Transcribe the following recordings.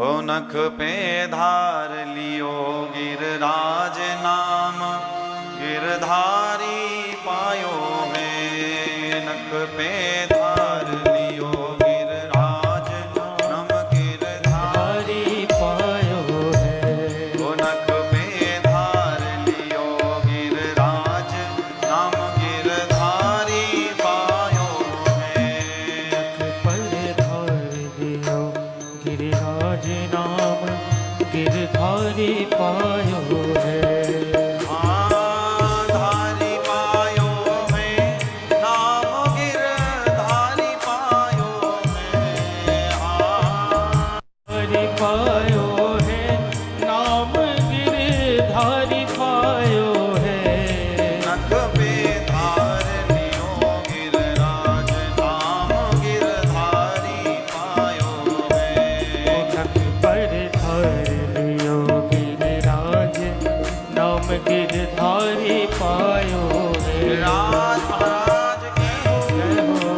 ओ नख पे धार लियो गिरराज नाम, गिरधारी पायो है। नख पे धार लियो गिरराज नाम, गिरधारी पायो है। ओ नख पे धार लियो गिरराज नाम, गिरधारी पायो है। नख पर धार लियो गिरिराज नाम, गिरधारी पायो है। धारी पायो है नाम, गिरधारी पायो है। धारी पायो है नाम, गिरधारी पायो है। नख पे धार लियो गिरराज नाम, गिरधारी पायो है। नख पर धार लियो गिरिराज नाम, गिरधारी पायो है। राज महाराज की जय हो।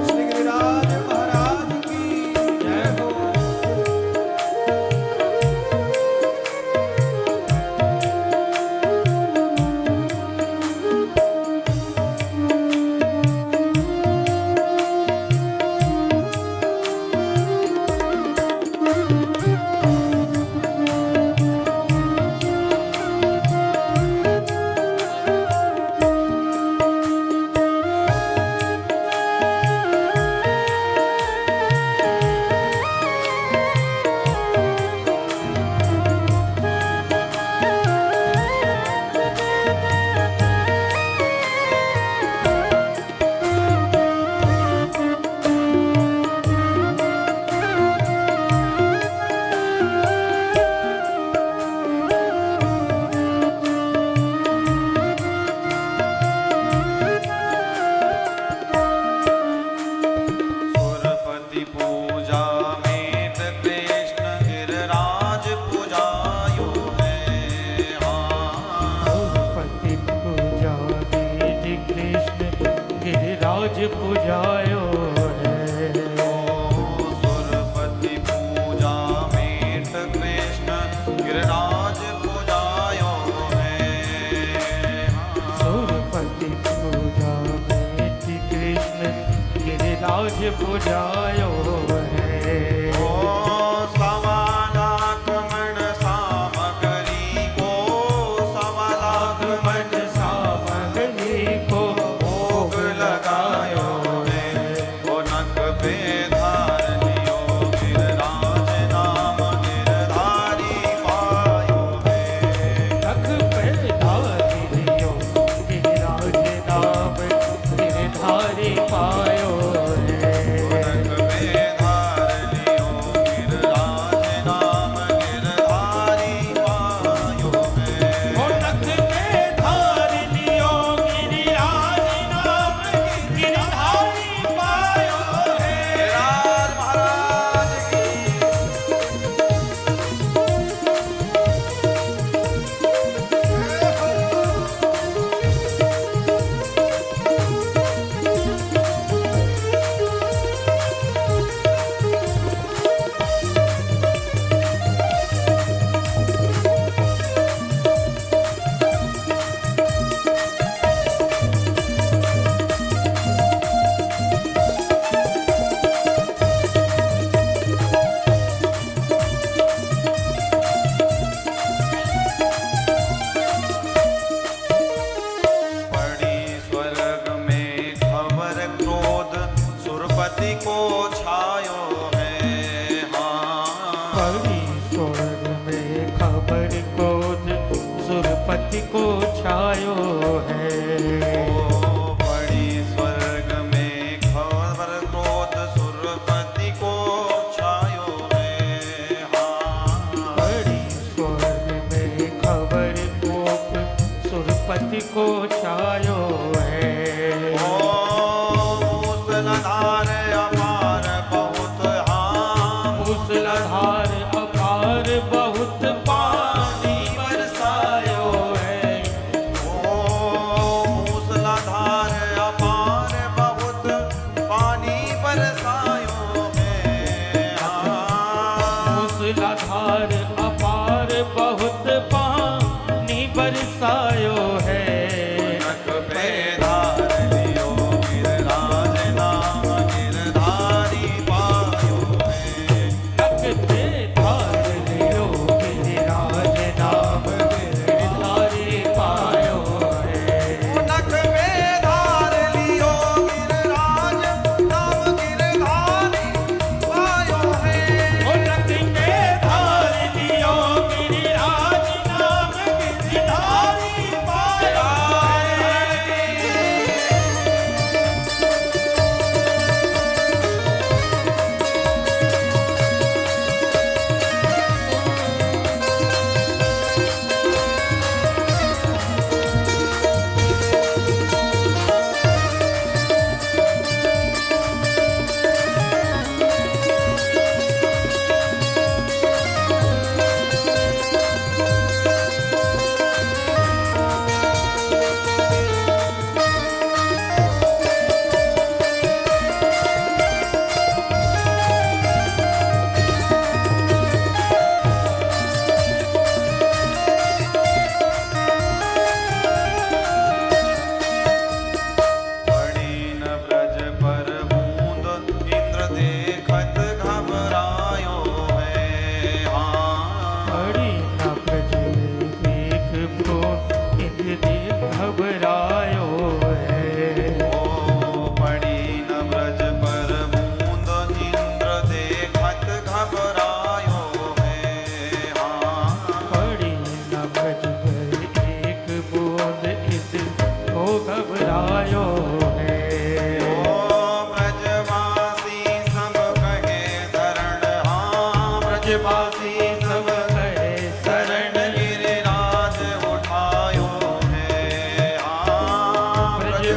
श्री गिरिराज महाराज की जय हो। सुरपति पूजा में कृष्ण गिरराज पूजायो है। पति पूजा वेद कृष्ण गिरिराज पूजायो है। सुरपति पूजा में कृष्ण गिरराज पूजायो है। सुरपति पूजा वेद कृष्ण गिरिराज पूजायो है। सवा लाख मण सामग्री को, सवा लाख मण सामग्री को भोग लगायो है। ओ नख पे धार लियो गिरराज नाम, गिरधारी पायो है। नख पे धार लियो गिरिराज नाम, गिरधारी पायो है। नख पे धार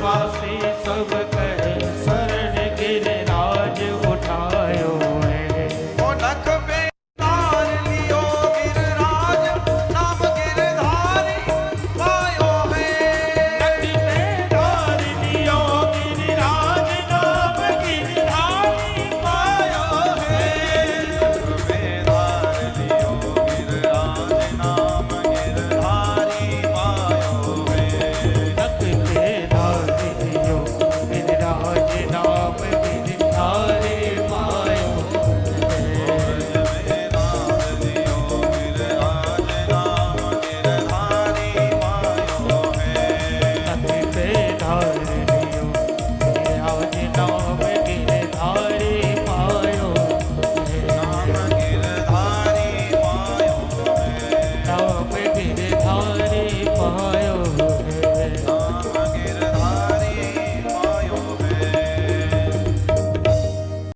वासी सब कर